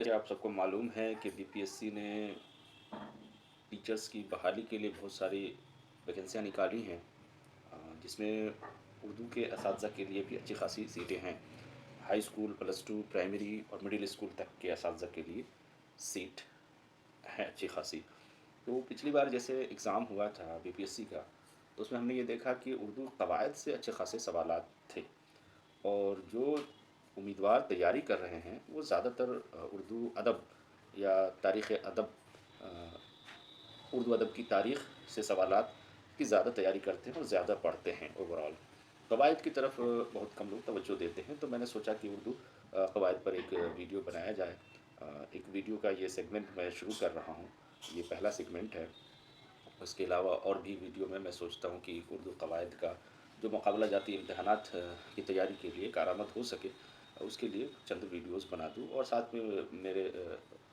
जैसे आप सबको मालूम है कि बीपीएससी ने टीचर्स की बहाली के लिए बहुत सारी वैकेंसियाँ निकाली हैं, जिसमें उर्दू के असातिज़ा के लिए भी अच्छी खासी सीटें हैं। High school, plus two, primary और मिडिल स्कूल तक के असातिज़ा के लिए सीट है अच्छी खासी। तो पिछली बार जैसे एग्ज़ाम हुआ था बीपीएससी का, तो उसमें हमने ये देखा कि उर्दू कवायद से अच्छे खासे सवालात थे, और जो उम्मीदवार तैयारी कर रहे हैं वो ज़्यादातर उर्दू अदब या तारीख़ अदब, उर्दू अदब की तारीख़ से सवालात की ज़्यादा तैयारी करते हैं और ज़्यादा पढ़ते हैं ओवरऑल। कवायद की तरफ बहुत कम लोग तवज्जो देते हैं, तो मैंने सोचा कि उर्दू कवायद पर एक वीडियो बनाया जाए। एक वीडियो का ये सेगमेंट मैं शुरू कर रहा हूँ, ये पहला सेगमेंट है। उसके अलावा और भी वीडियो में मैं सोचता हूँ कि उर्दू कवायद का जो मुकाबला जाती इम्तहानात की तैयारी के लिए कारआमद हो सके, उसके लिए चंद वीडियोस बना दूँ। और साथ में मेरे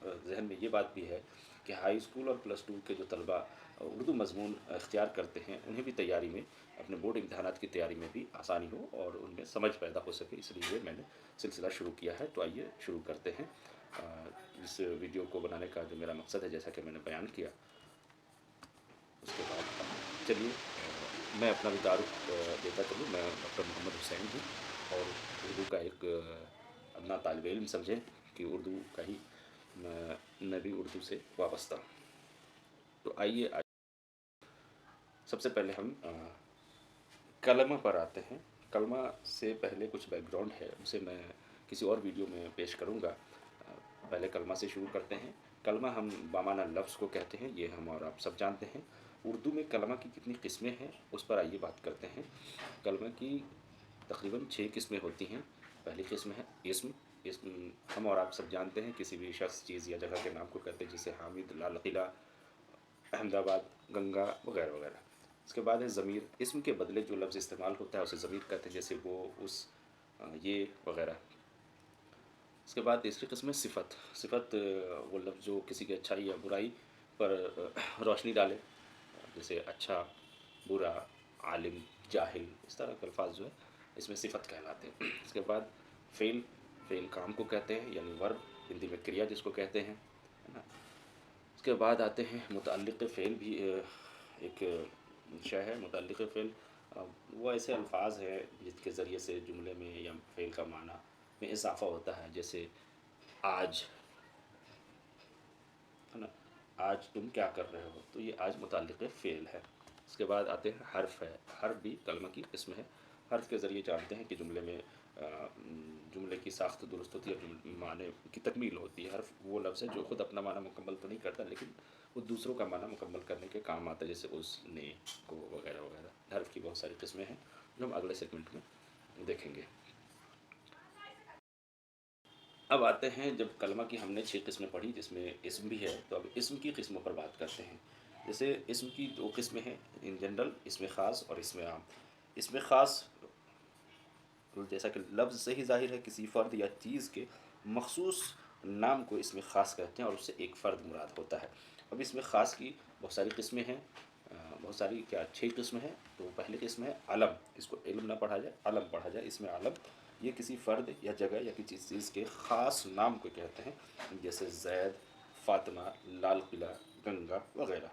ज़हन में ये बात भी है कि हाई स्कूल और प्लस टू के जो तलबा उर्दू मज़मून इख्तियार करते हैं, उन्हें भी तैयारी में, अपने बोर्ड इम्तहानात की तैयारी में भी आसानी हो और उनमें समझ पैदा हो सके, इसलिए मैंने सिलसिला शुरू किया है। तो आइए शुरू करते हैं। इस वीडियो को बनाने का जो मेरा मकसद है, जैसा कि मैंने बयान किया, उसके बाद चलिए मैं अपना भी तारुफ देता चलूँ। मैं डॉक्टर मोहम्मद हुसैन हूँ और उर्दू का एक अपना तालिब इल्म समझें कि उर्दू का ही मैं भी उर्दू से वाबस्ता हूँ। तो आइए आज सबसे पहले हम कलमा पर आते हैं। कलमा से पहले कुछ बैकग्राउंड है, उसे मैं किसी और वीडियो में पेश करूँगा। पहले कलमा से शुरू करते हैं। कलमा हम बामाना लफ्ज़ को कहते हैं, ये हम और आप सब जानते हैं। उर्दू में कलमा की कितनी किस्में हैं उस पर आइए बात करते हैं। कलमा की तकरीबन 6 किस्में होती हैं। पहली किस्म है इस्म। इस्म हम और आप सब जानते हैं, किसी भी शख्स, चीज़ या जगह के नाम को कहते हैं, जैसे हामिद, लाल किला, अहमदाबाद, गंगा वगैरह वगैरह। इसके बाद है ज़मीर। इस्म के बदले जो लफ्ज़ इस्तेमाल होता है उसे ज़मीर कहते हैं, जैसे वो, उस, ये वगैरह। इसके बाद तीसरी किस्म है सिफ़त। सिफ़त वो लफ्ज़ जो किसी की अच्छाई या बुराई पर रोशनी डाले, जैसे अच्छा, बुरा, आलिम, जाहिल, इस तरह के अल्फाज जो है इसमें सिफ़त कहलाते हैं। इसके बाद फ़ेल। फ़ेल काम को कहते हैं, यानी वर्ब, हिंदी में क्रिया जिसको कहते हैं, है ना। उसके बाद आते हैं मुतअल्लिक़ फ़ेल। भी एक शय है। मुतअल्लिक़ फ़ेल वो ऐसे अल्फाज हैं जिसके ज़रिए से जुमले में या फ़ेल का माना में इज़ाफ़ा होता है, जैसे आज, है ना, आज तुम क्या कर रहे हो, तो ये आज मुतअल्लिक़ फ़ेल है। उसके बाद आते हैं हर्फ़ है। हर्फ़ भी कलमा की किस्म है। हर्फ़ के ज़रिए जानते हैं कि जुमले में जुमले की साख्त दुरुस्त होती है, माने की तकमील होती है। हर्फ़ वो लफ्ज़ है जो ख़ुद अपना माना मुकम्मल तो नहीं करता, लेकिन वो दूसरों का माना मुकम्मल करने के काम आता है, जैसे उसने, को, वगैरह वगैरह। हर्फ़ की बहुत सारी किस्में हैं जो हम अगले सेगमेंट में देखेंगे। अब आते हैं, जब कलमा की हमने 6 किस्में पढ़ी जिसमें इस्म भी है, तो अब इस्म की किस्मों पर बात करते हैं। जैसे इस्म की 2 किस्में हैं इन जनरल, इस्म ख़ास और इस्म आम। इस्म ख़ास, जैसा कि लफ्ज़ से ही ज़ाहिर है, किसी फ़र्द या चीज़ के मख़सूस नाम को इस्म ख़ास कहते हैं और उससे एक फ़र्द मुराद होता है। अब इस्म ख़ास की बहुत सारी किस्में हैं, बहुत सारी क्या, 6 किस्म हैं। तो पहली किस्म है अलम। इसको इल्म ना पढ़ा जाए, अलम पढ़ा जाए। इसमें अलम, ये किसी फ़र्द या जगह या किसी चीज़ के ख़ास नाम को कहते हैं, जैसे ज़ैद, फ़ातिमा, लाल किला, गंगा वगैरह।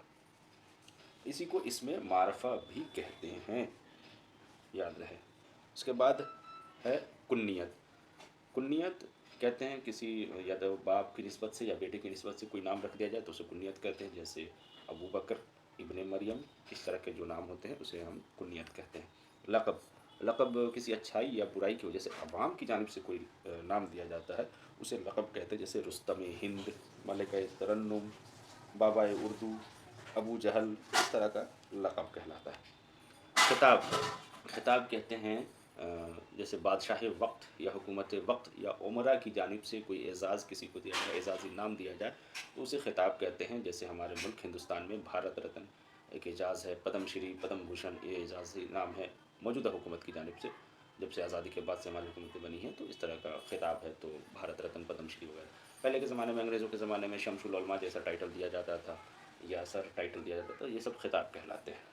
इसी को इसमें मारफ़ा भी कहते हैं, याद रहे। उसके बाद है कुन्नियत। कुन्नियत कहते हैं किसी, या तो बाप की निस्बत से या बेटे की निस्बत से कोई नाम रख दिया जाए तो उसे कुन्नियत कहते हैं, जैसे अबू बकर, इब्ने मरियम, इस तरह के जो नाम होते हैं उसे हम कुन्नियत कहते हैं। लक़ब। लक़ब किसी अच्छाई या बुराई की वजह से अवाम की जानिब से कोई नाम दिया जाता है, उसे लक़ब कहते हैं, जैसे रुस्तम हिंद, मलिका तरन्नुम, बाबा उर्दू, अबू जहल, इस तरह का लक़ब कहलाता है। खिताब। खिताब कहते हैं जैसे बादशाह वक्त या हुकूमत वक्त या उमरा की जानिब से कोई एज़ाज़ किसी को दिया जाए, एज़ाज़ी नाम दिया जाए, तो उसे खिताब कहते हैं। जैसे हमारे मुल्क हिंदुस्तान में भारत रत्न एक एजाज़ है, पद्म श्री, पद्म भूषण, ये एज़ाज़ी नाम है मौजूदा हुकूमत की जानिब से। जब से आज़ादी के बाद से हमारी हुकूमतें बनी हैं तो इस तरह का खिताब है, तो भारत रत्न, पद्म श्री वगैरह। पहले के ज़माने में, अंग्रेज़ों के ज़माने में शमसुल उलमा जैसा टाइटल दिया जाता था या सर टाइटल दिया जाता था, ये सब खिताब कहलाते हैं।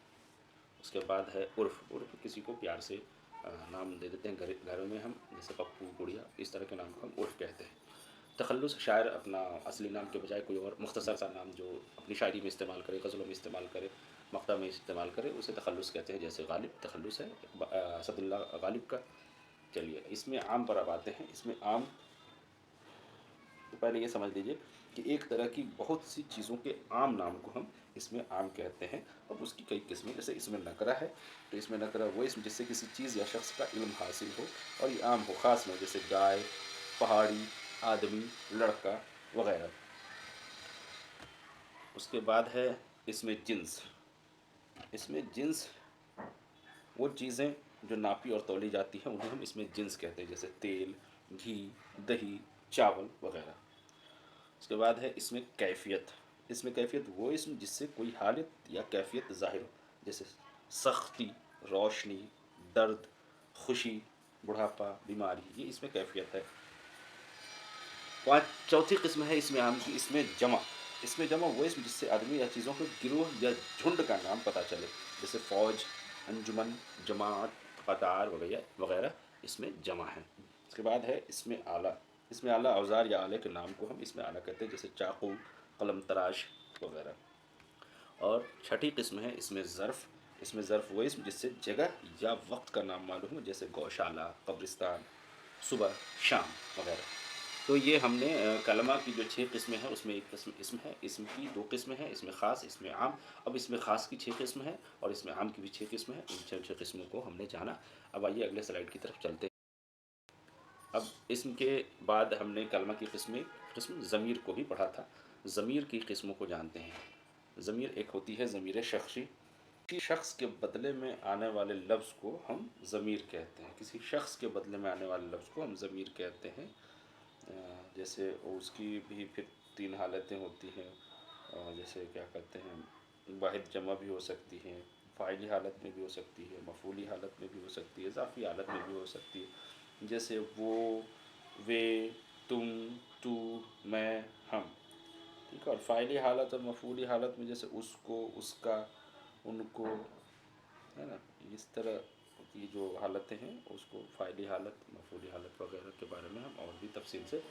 उसके बाद है उर्फ़। उर्फ़ किसी को प्यार से नाम दे देते हैं, घरों में हम, जैसे पप्पू, गुड़िया, इस तरह के नाम को हम उर्फ़ कहते हैं। तखल्लुस शायर अपना असली नाम के बजाय कोई और मुख्तसर सा नाम जो अपनी शायरी में इस्तेमाल करे, गज़लों में इस्तेमाल करे, मक़ता में इस्तेमाल करे, उसे तखल्लुस कहते हैं। जैसे गालिब तखल्लुस है असदुल्ला गालिब का। चलिए इसमें आम पर अब आते हैं। इसमें आम तो पहले ये समझ लीजिए कि एक तरह की बहुत सी चीज़ों के आम नाम को हम इसमें आम कहते हैं। अब उसकी कई किस्में, जैसे इसमें नकरा है तो इसमें नकरा वो इसमें जिससे किसी चीज़ या शख्स का इल्म हासिल हो और ये आम हो, ख़ास में, जैसे गाय, पहाड़ी, आदमी, लड़का वगैरह। उसके बाद है इसमें जिन्स। इसमें जिन्स वो चीज़ें जो नापी और तौली जाती हैं उन्हें हम इसमें जिन्स कहते हैं, जैसे तेल, घी, दही, चावल वगैरह। उसके बाद है इसमें कैफियत। इसमें कैफियत वो इसम जिससे कोई हालत या कैफियत ज़ाहिर हो, जैसे सख्ती, रोशनी, दर्द, खुशी, बुढ़ापा, बीमारी, ये इसमें कैफियत है। पाँच चौथी किस्म है इसमें आम की, इसमें जमा। इसमें जमा वो इसम जिससे आदमी या चीज़ों के गिरोह या झुंड का नाम पता चले, जैसे फ़ौज, अंजुमन, जमात, कतार वगैरह वगैरह, इसमें जमा है। उसके बाद है इसमें आला। इसमें आला औज़ार या आले के नाम को हम इसमें आला कहते हैं, जैसे चाकू, कलम तराश वगैरह। और छठी किस्म है इसमें ज़र्फ़। इसमें ज़र्फ़ वो इसम जिससे जगह या वक्त का नाम मालूम हो, जैसे गौशाला, कब्रिस्तान, सुबह, शाम वगैरह। तो ये हमने कलमा की जो 6 किस्में हैं उसमें एक किस्म इसम है, इसम की 2 किस्में हैं, इसमें ख़ास, इसमें आम। अब इसमें ख़ास की 6 किस्म है और इसमें आम की भी 6 किस्म है। इन 6 किस्मों को हमने जाना। अब आइए अगले स्लाइड की तरफ चलते हैं। अब इसम के बाद हमने कलमा की किस्म ज़मीर को भी पढ़ा था। ज़मीर की किस्मों को जानते हैं। ज़मीर एक होती है ज़मीर शख्सी। किसी शख्स के बदले में आने वाले लफ्ज़ को हम ज़मीर कहते हैं। किसी शख्स के बदले में आने वाले लफ्ज़ को हम ज़मीर कहते हैं। जैसे उसकी भी फिर 3 हालतें होती हैं, जैसे क्या कहते हैं, वाहिद जमा भी हो सकती हैं, फ़ाइली हालत में भी हो सकती है, मफ़ूली हालत में भी हो सकती है, इज़ाफ़ी हालत में भी हो सकती है। जैसे वो, वे, तुम, तू, मैं, हम। ठीक है। और फ़ाइली हालत और मफ़ूली हालत में जैसे उसको, उसका, उनको, है ना, इस तरह की जो हालतें हैं उसको फ़ाइली हालत, मफ़ूली हालत वगैरह के बारे में हम और भी तफसील से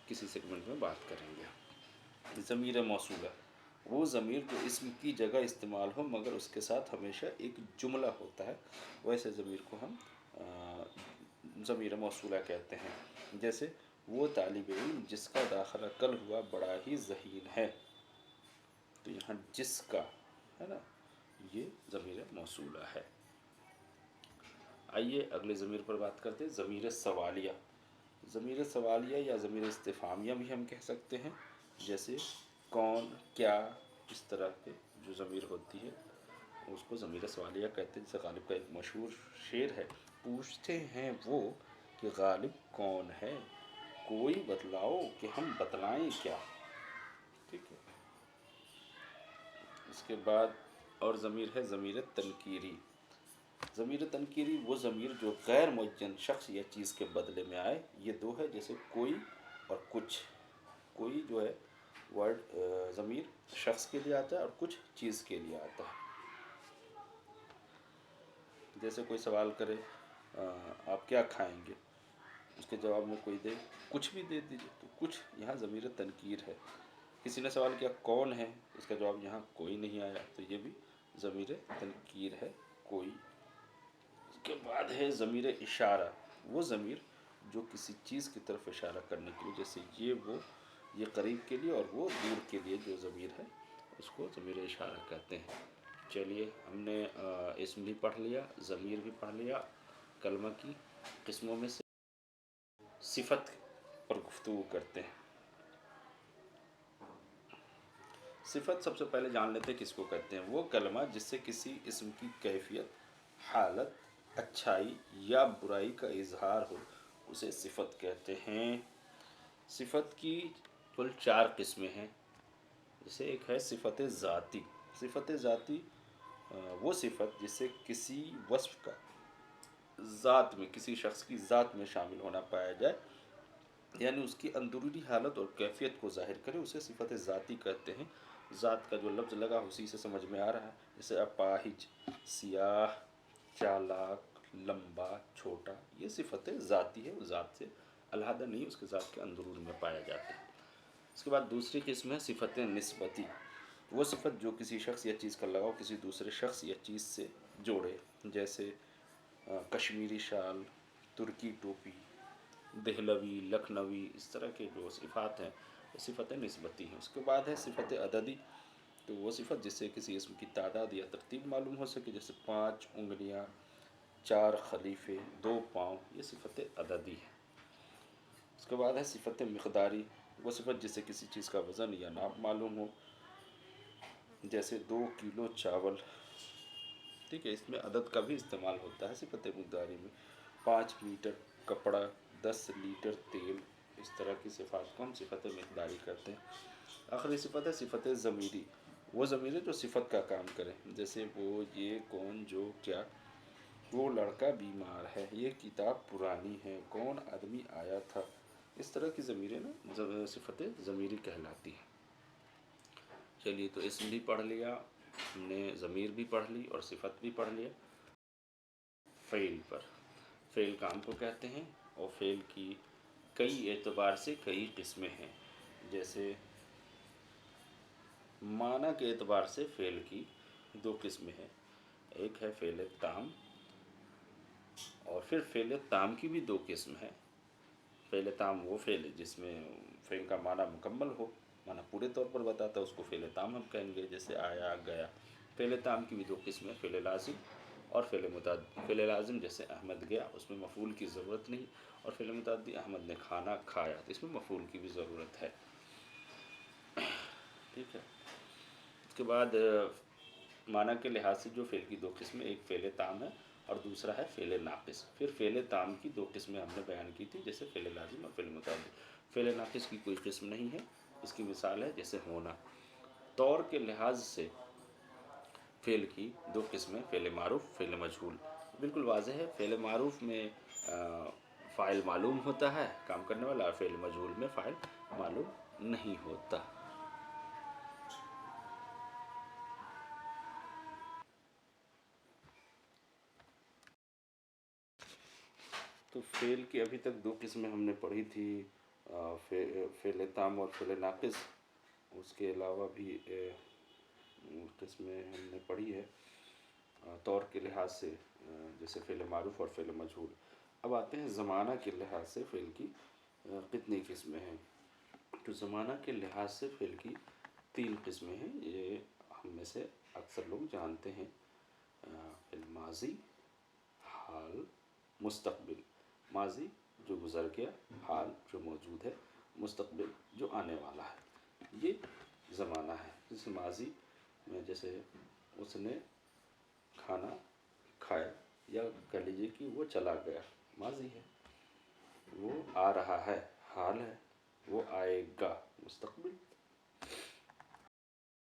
किसी सेगमेंट में बात करेंगे। ज़मीर मौसूला वो ज़मीर जो इसम की जगह इस्तेमाल हो मगर उसके साथ हमेशा एक जुमला होता है, वैसे ज़मीर को हम ज़मीर मौसूला कहते हैं। जैसे वो तालिब इल्म जिसका दाखिला कल हुआ बड़ा ही ज़हीन है, तो यहाँ जिसका, है ना, ये ज़मीर मौसूला है। आइए अगले ज़मीर पर बात करते हैं, ज़मीर सवालिया। ज़मीर सवालिया या ज़मीर इस्तिफ़ामिया भी हम कह सकते हैं। जैसे कौन, क्या, इस तरह के जो ज़मीर होती है उसको ज़मीर सवालिया कहते हैं। जैसे गालिब का एक मशहूर शेर है, पूछते हैं वो कि गालिब कौन है, कोई बतलाओ कि हम बतलाएं क्या। ठीक है। इसके बाद और ज़मीर है ज़मीर तनकीरी। ज़मीर तनकीरी वो ज़मीर जो गैर मुअय्यन शख्स या चीज़ के बदले में आए। ये 2 है, जैसे कोई और कुछ। कोई जो है वर्ड ज़मीर शख्स के लिए आता है और कुछ चीज़ के लिए आता है। जैसे कोई सवाल करे आप क्या खाएंगे, उसके जवाब में कोई दे कुछ भी दे दीजिए, तो कुछ यहाँ ज़मीर तनकीर है। किसी ने सवाल किया कौन है, इसका जवाब यहाँ कोई नहीं आया, तो ये भी ज़मीर तनकीर है, कोई। उसके बाद है ज़मीर इशारा। वो ज़मीर जो किसी चीज़ की तरफ इशारा करने के लिए, जैसे ये वो, ये करीब के लिए और वो दूर के लिए जो ज़मीर है उसको ज़मीर इशारा कहते हैं। चलिए हमने इसम भी पढ़ लिया, ज़मीर भी पढ़ लिया। कलमा की किस्मों में से सिफत पर गुफ्तगू करते हैं। सिफत सबसे पहले जान लेते हैं किसको कहते हैं। वो कलमा जिससे किसी इसम की कैफियत, हालत, अच्छाई या बुराई का इजहार हो, उसे सिफत कहते हैं। सिफत की कुल 4 किस्में हैं। जैसे एक है सिफत ज़ाती। सिफत ज़ाती वो सिफत जिससे किसी वस्फ का ज़ात में, किसी शख्स की ज़ात में शामिल होना पाया जाए, यानी उसकी अंदरूनी हालत और कैफियत को ज़ाहिर करे, उसे सिफत ज़ाती कहते हैं। ज़ात का जो लफ्ज़ लगा उसी से समझ में आ रहा है, जैसे अपाहिज, सियाह, चालाक, लंबा, छोटा, ये सिफत ज़ाती है, ज़ात से علیحدہ نہیں اس کے ذات کے اندرون میں پایا جاتا ہے۔ اس کے بعد دوسری قسم ہے صفت نسبتی، وہ صفت جو کسی شخص یا چیز کا لگاؤ کسی دوسرے شخص یا چیز سے جوڑے، جیسے کشمیری شال، ترکی ٹوپی، دہلوی، لکھنوی، اس طرح کے جو صفات ہیں وہ صفت نسبتی ہیں۔ اس کے بعد ہے صفت عددی، تو وہ صفت جس سے کسی اسم کی تعداد یا ترتیب معلوم ہو سکے، جیسے 5 انگلیاں، 4 خلیفے، 2 پاؤں، یہ صفت عددی ہے۔ اس کے بعد ہے صفت مقداری، وہ صفت جس سے کسی چیز کا وزن یا ناپ معلوم ہو، جیسے 2 کلو چاول، ٹھیک ہے، اس میں عدد کا بھی استعمال ہوتا ہے صفت مقداری میں۔ 5 میٹر کپڑا، 10 لیٹر تیل، اس طرح کی صفات کو ہم صفت مقداری کرتے ہیں۔ آخری صفت ہے صفت ضمیری، وہ ضمیر ہے جو صفت کا کام کرے، جیسے وہ، یہ، کون، جو، کیا، وہ لڑکا بیمار ہے، یہ کتاب پرانی ہے، کون آدمی آیا تھا، اس طرح کی ضمیریں نا صفت ضمیری کہلاتی ہیں۔ چلیے، تو اسم بھی پڑھ لیا ہم نے، ضمیر بھی پڑھ لی اور صفت بھی پڑھ لیا۔ فعل پر، فعل کام کو کہتے ہیں اور فعل کی کئی اعتبار سے کئی قسمیں ہیں، جیسے معنی کے اعتبار سے فعل کی 2 قسمیں ہیں، ایک ہے فعل تام، اور پھر فعل تام کی بھی 2 قسم ہے۔ فعل تام وہ فعل جس میں فعل کا معنی مکمل ہو، معنی پورے طور پر بتاتا ہے، اس کو فعل تام ہم کہیں گے، جیسے آیا، گیا۔ فعل تام کی بھی 2 قسمیں، فعل لازم اور فعل متعدی۔ فعل لازم جیسے احمد گیا، اس میں مفعول کی ضرورت نہیں، اور فعل متعدی احمد نے کھانا کھایا، تو اس میں مفعول کی بھی ضرورت ہے، ٹھیک ہے۔ اس کے بعد معنی کے لحاظ سے جو فعل کی 2 قسمیں، ایک فعل تام ہے اور دوسرا ہے فعل ناقص۔ پھر فعل تام کی 2 قسمیں ہم نے بیان کی تھی، جیسے فعل لازم اور فعل متعدی۔ فعل ناقص کی کوئی قسم نہیں ہے، اس کی مثال ہے جیسے ہونا۔ طور کے لحاظ سے فعل کی 2 قسمیں، فعل معروف، فعل مجہول۔ بالکل واضح ہے، فعل معروف میں فاعل معلوم ہوتا ہے، کام کرنے والا، اور فعل مجہول میں فاعل معلوم نہیں ہوتا۔ تو فعل کی ابھی تک 2 قسمیں ہم نے پڑھی تھی، فعل تام اور فعل ناقص، اس کے علاوہ بھی قسمیں ہم نے پڑھی ہے طور کے لحاظ سے، جیسے فعل معروف اور فعل مجہول۔ اب آتے ہیں زمانہ کے لحاظ سے فعل کی کتنی قسمیں ہیں۔ تو زمانہ کے لحاظ سے فعل کی 3 قسمیں ہیں، یہ ہم میں سے اکثر لوگ جانتے ہیں۔ فعل ماضی، حال، مستقبل۔ ماضی جو گزر گیا، حال جو موجود ہے، مستقبل جو آنے والا ہے، یہ زمانہ ہے۔ جیسے ماضی میں، جیسے اس نے کھانا کھایا، یا کہہ لیجیے کہ وہ چلا گیا، ماضی ہے۔ وہ آ رہا ہے، حال ہے۔ وہ آئے گا، مستقبل۔